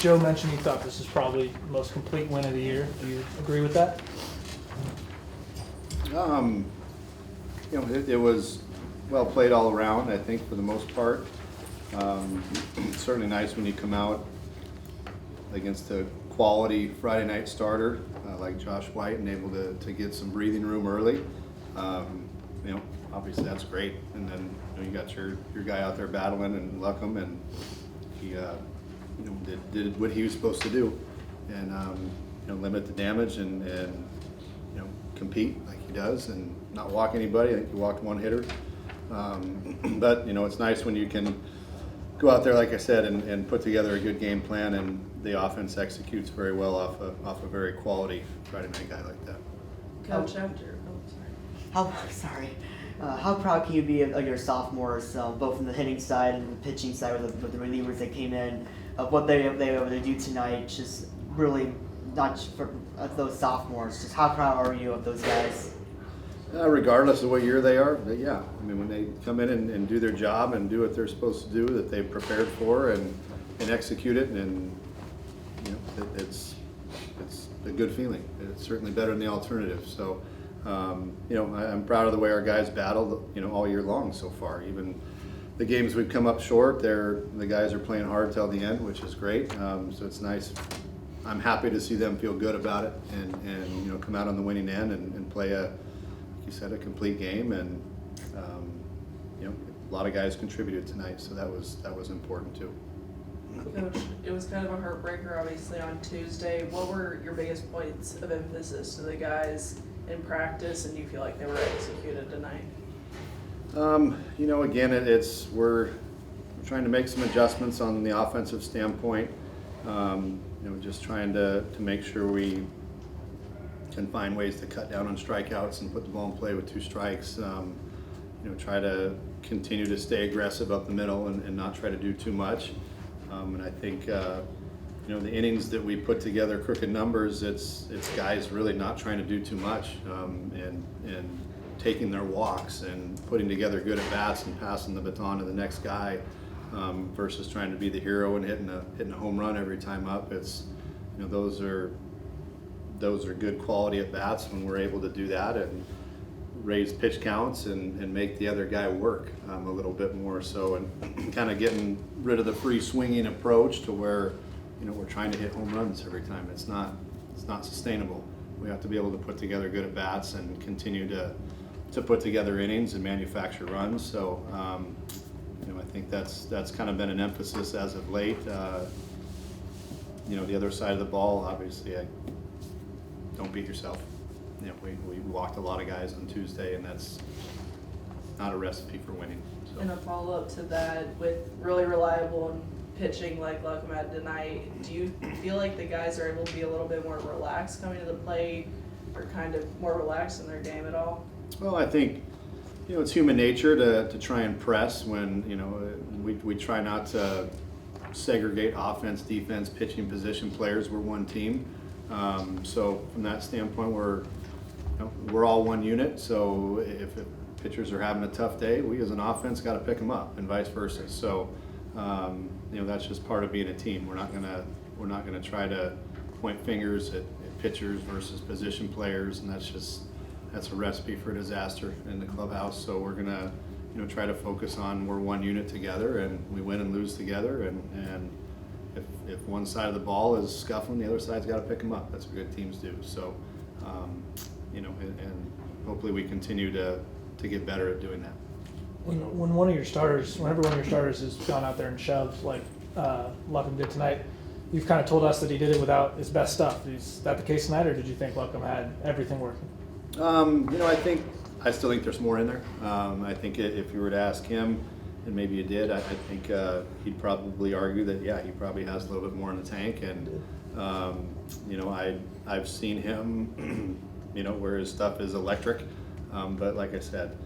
Joe mentioned he thought this is probably the most complete win of the year. Do you agree with that? It was well played all around, I think, for the most part. It's certainly nice when you come out against a quality Friday night starter like Josh White and able to get some breathing room early. Obviously that's great. And then you got your guy out there battling and Luckham, and he did what he was supposed to do, and limit the damage and compete like he does and not walk anybody. I think he walked one hitter. But it's nice when you can go out there, like I said, and put together a good game plan, and the offense executes very well off a very quality Friday night guy like that. Coach, how proud can you be of your sophomores, both from the hitting side and the pitching side with the relievers that came in, of what they were able to do tonight? Just really, not just for those sophomores, just how proud are you of those guys? Regardless of what year they are, yeah. I mean, when they come in and do their job and do what they're supposed to do, that they've prepared for and execute it, and it's a good feeling. It's certainly better than the alternative. So, I'm proud of the way our guys battled, all year long so far. Even the games we've come up short, the guys are playing hard till the end, which is great. So it's nice. I'm happy to see them feel good about it and come out on the winning end and play a complete game, and a lot of guys contributed tonight, so that was important too. Coach, it was kind of a heartbreaker obviously on Tuesday. What were your biggest points of emphasis to the guys in practice, and do you feel like they were executed tonight? Again, we're trying to make some adjustments on the offensive standpoint. Just trying to make sure we can find ways to cut down on strikeouts and put the ball in play with 2 strikes. Try to continue to stay aggressive up the middle and not try to do too much. And I think the innings that we put together, crooked numbers, it's guys really not trying to do too much and taking their walks and putting together good at bats and passing the baton to the next guy versus trying to be the hero and hitting a home run every time up. It's those are good quality at bats when we're able to do that and raise pitch counts and make the other guy work a little bit more so, and kind of getting rid of the free swinging approach to where we're trying to hit home runs every time. It's not sustainable. We have to be able to put together good at bats and continue to put together innings and manufacture runs. So I think that's kind of been an emphasis as of late. The other side of the ball, obviously, don't beat yourself. We walked a lot of guys on Tuesday, and that's not a recipe for winning. So. And a follow-up to that, with really reliable and pitching like Luckham had tonight, do you feel like the guys are able to be a little bit more relaxed coming to the plate, or kind of more relaxed in their game at all? Well, I think it's human nature to try and press when we try not to segregate offense, defense, pitching position players. We're one team. So from that standpoint, we're all one unit. So if pitchers are having a tough day, we as an offense got to pick them up, and vice versa. So that's just part of being a team. We're not gonna try to point fingers at pitchers versus position players, and that's a recipe for disaster in the clubhouse. So we're gonna try to focus on we're one unit together, and we win and lose together, and if one side of the ball is scuffling, the other side's got to pick them up. That's what good teams do. So, and hopefully we continue to get better at doing that. Whenever one of your starters has gone out there and shoved like Luckham did tonight, you've kind of told us that he did it without his best stuff. Is that the case tonight, or did you think Luckham had everything working? I still think there's more in there. I think if you were to ask him, and maybe you did, I think he'd probably argue that, yeah, he probably has a little bit more in the tank. And, I've seen him, where his stuff is electric. But like I said,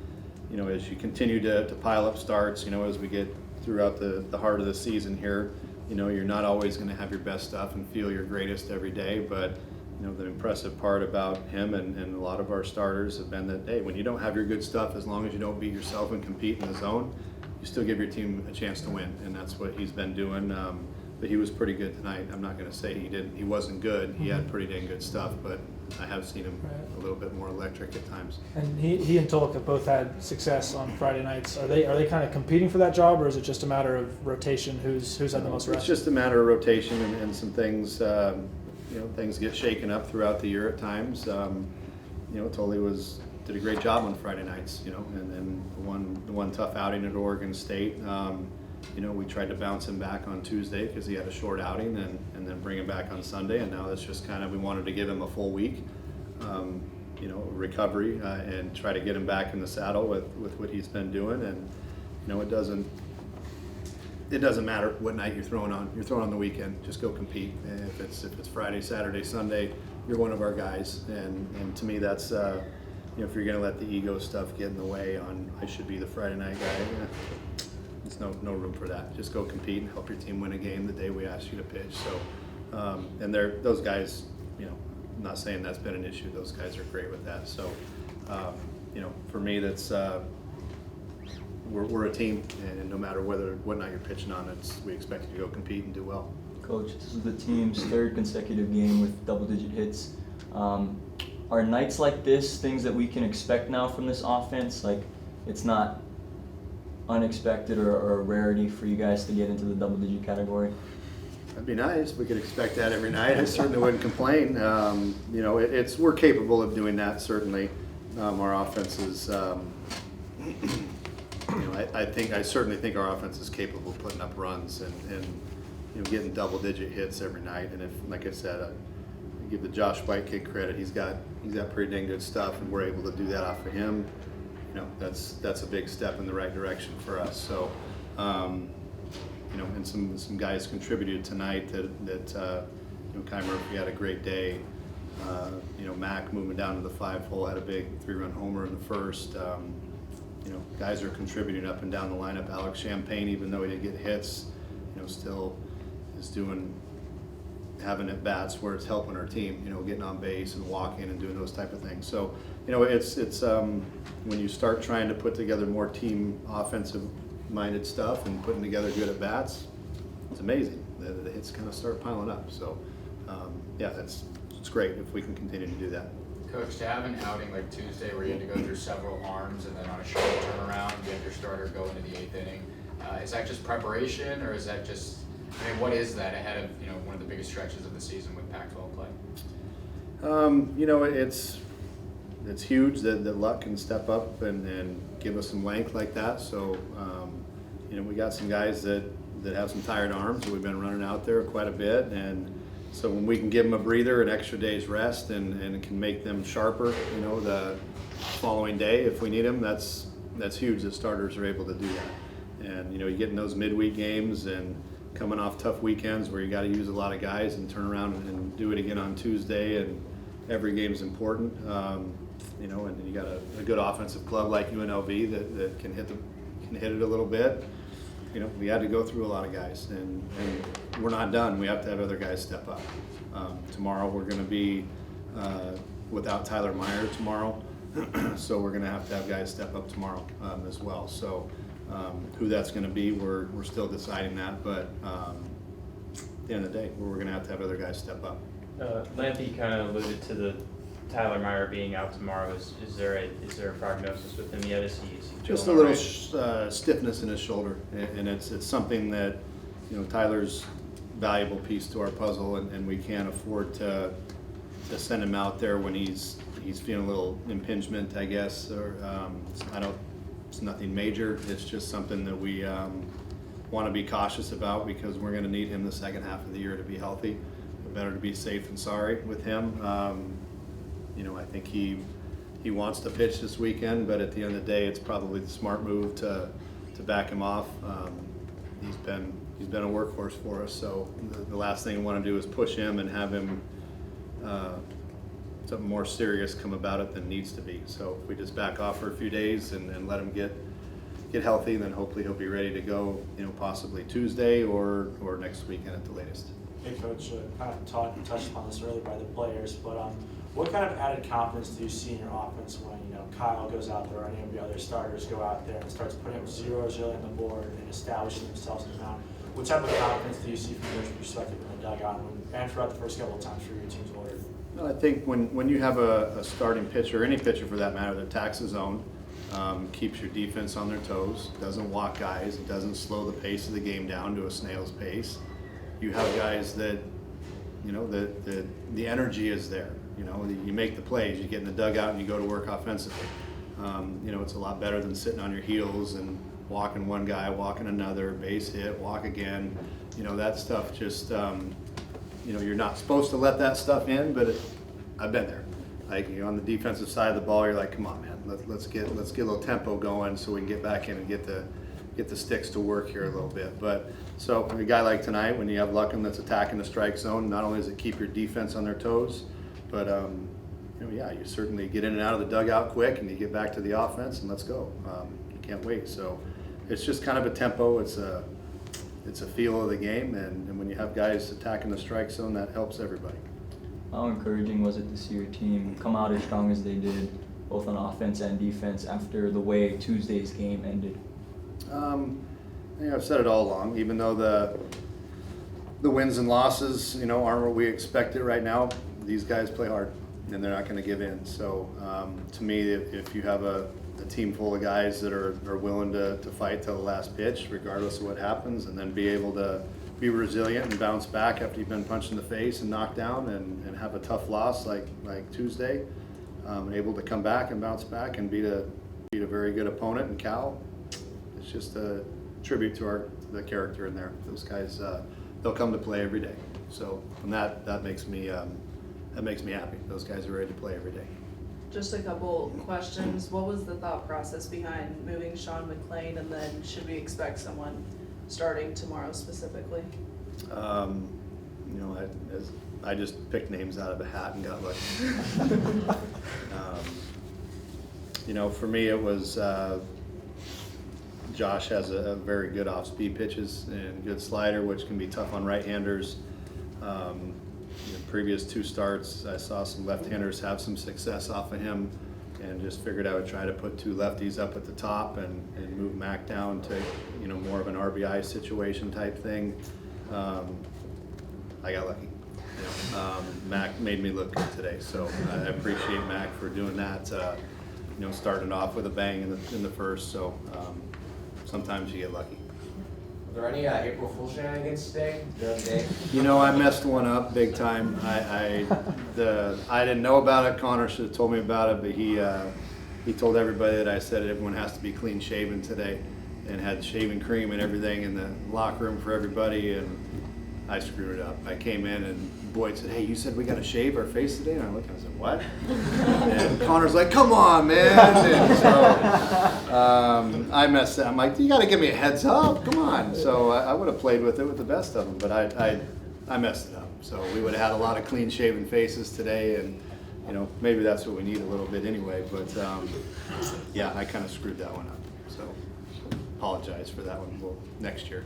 as you continue to pile up starts, as we get throughout the heart of the season here, you're not always going to have your best stuff and feel your greatest every day. But, the impressive part about him and a lot of our starters have been that, hey, when you don't have your good stuff, as long as you don't beat yourself and compete in the zone, you still give your team a chance to win, and that's what he's been doing. but he was pretty good tonight. I'm not going to say he wasn't good. He had pretty dang good stuff, but I have seen him a little bit more electric at times. And he and Tulloch have both had success on Friday nights. Are they kind of competing for that job, or is it just a matter of rotation? Who's had the most rest? It's just a matter of rotation and some things. Things get shaken up throughout the year at times. Tully did a great job on Friday nights. And then the one tough outing at Oregon State. We tried to bounce him back on Tuesday because he had a short outing, and then bring him back on Sunday. And now it's just we wanted to give him a full week, recovery, and try to get him back in the saddle with what he's been doing. And it doesn't matter what night you're throwing on. You're throwing on the weekend. Just go compete. And if it's Friday, Saturday, Sunday, you're one of our guys. And to me, that's if you're going to let the ego stuff get in the way on I should be the Friday night guy. There's no room for that. Just go compete and help your team win a game the day we ask you to pitch. So, and those guys, I'm not saying that's been an issue. Those guys are great with that. So, for me, that's we're a team, and no matter what night you're pitching on, we expect you to go compete and do well. Coach, this is the team's third consecutive game with double-digit hits. Are nights like this things that we can expect now from this offense? Like, it's not unexpected or a rarity for you guys to get into the double-digit category? That'd be nice. We could expect that every night. I certainly wouldn't complain. We're capable of doing that. Certainly, our offense is. I certainly think our offense is capable of putting up runs and getting double-digit hits every night. And if, like I said, I give the Josh White kid credit. He's got pretty dang good stuff, and we're able to do that off of him. That's a big step in the right direction for us. So, and some guys contributed tonight that Kai Murphy had a great day. Mac moving down to the 5-hole had a big 3-run homer in the first. Guys are contributing up and down the lineup. Alex Champagne, even though he didn't get hits, still is having at bats where it's helping our team, getting on base and walking and doing those type of things. So, it's when you start trying to put together more team offensive minded stuff and putting together good at bats, it's amazing. The hits kind of start piling up. So, it's great if we can continue to do that. Coach, to have an outing like Tuesday where you had to go through several arms and then on a short turnaround, you have your starter go into the 8th inning, is that just preparation, or is that just, what is that ahead of, one of the biggest stretches of the season with Pac-12 play? It's huge that Luck can step up and give us some length like that. So, we got some guys that have some tired arms that we've been running out there quite a bit. And so when we can give them a breather, an extra day's rest, and can make them sharper, the following day if we need them, that's huge that starters are able to do that. And, you get in those midweek games and coming off tough weekends where you got to use a lot of guys and turn around and do it again on Tuesday, and every game's important. And you got a good offensive club like UNLV that can hit it a little bit. We had to go through a lot of guys, and we're not done. We have to have other guys step up. Tomorrow we're going to be without Tyler Meyer tomorrow, so we're going to have guys step up tomorrow as well. So who that's going to be, we're still deciding that, but at the end of the day, we're going to have other guys step up. Lampy kind of alluded to the Tyler Meyer being out tomorrow. Is there a prognosis with him yet? Is he just a little stiffness in his shoulder, and it's something that Tyler's valuable piece to our puzzle, and we can't afford to send him out there when he's feeling a little impingement, I guess, or it's nothing major. It's just something that we want to be cautious about because we're going to need him the second half of the year to be healthy. Better to be safe than sorry with him. I think he wants to pitch this weekend, but at the end of the day, it's probably the smart move to back him off. He's been a workhorse for us, so the last thing we want to do is push him and have him something more serious come about it than needs to be. So if we just back off for a few days and let him get healthy, then hopefully he'll be ready to go, possibly Tuesday or next weekend at the latest. Hey Coach, kind of touched upon this earlier by the players, but what kind of added confidence do you see in your offense when Kyle goes out there or any of the other starters go out there and starts putting up zeros early on the board and establishing themselves in the mound? what type of confidence do you see from your perspective in the dugout and throughout the first couple of times for your team's order? Well, I think when you have a starting pitcher, any pitcher for that matter, that attacks the zone, keeps your defense on their toes, doesn't walk guys, it doesn't slow the pace of the game down to a snail's pace. You have guys that, you know, the energy is there. You know, you make the plays, you get in the dugout and you go to work offensively. You know, it's a lot better than sitting on your heels and walking one guy, walking another, base hit, walk again. You know, that stuff just, you know, you're not supposed to let that stuff in, but I've been there. Like, you know, on the defensive side of the ball, you're like, come on, man, let's get a little tempo going so we can get back in and get the sticks to work here a little bit. But so a guy like tonight, when you have Luckham that's attacking the strike zone, not only does it keep your defense on their toes, but you know, yeah, you certainly get in and out of the dugout quick, and you get back to the offense, and let's go. You can't wait. So it's just kind of a tempo. It's a feel of the game, and when you have guys attacking the strike zone, that helps everybody. How encouraging was it to see your team come out as strong as they did, both on offense and defense, after the way Tuesday's game ended? You know, I've said it all along. Even though the wins and losses, you know, aren't what we expected right now, these guys play hard, and they're not going to give in. So to me, if you have a team full of guys that are willing to fight till the last pitch, regardless of what happens, and then be able to be resilient and bounce back after you've been punched in the face and knocked down, and have a tough loss like Tuesday, able to come back and bounce back and beat a very good opponent in Cal. It's just a tribute to the character in there. Those guys, they'll come to play every day. So and that makes me happy. Those guys are ready to play every day. Just a couple questions. What was the thought process behind moving Sean McLean, and then should we expect someone starting tomorrow specifically? You know, I just picked names out of a hat and got lucky. You know, for me it was Josh has a very good off-speed pitches and good slider, which can be tough on right-handers. The previous two starts, I saw some left-handers have some success off of him, and just figured I would try to put two lefties up at the top and move Mac down to, you know, more of an RBI situation type thing. I got lucky. You know, Mac made me look good today, so I appreciate Mac for doing that. You know, starting off with a bang in the first. So sometimes you get lucky. Were there any April Fool's shenanigans today? During the day? You know, I messed one up big time. I didn't know about it. Connor should have told me about it, but he told everybody that I said everyone has to be clean shaven today, and had shaving cream and everything in the locker room for everybody, and I screwed it up. I came in and Boyd said, "Hey, you said we got to shave our face today?" And I looked and I said, "What?" And Connor's like, "Come on, man." And so I messed up. I'm like, "You got to give me a heads up. Come on." So I would have played with it with the best of them, but I messed it up. So we would have had a lot of clean shaven faces today, and you know, maybe that's what we need a little bit anyway. But yeah, I kind of screwed that one up. So apologize for that one. Well, next year.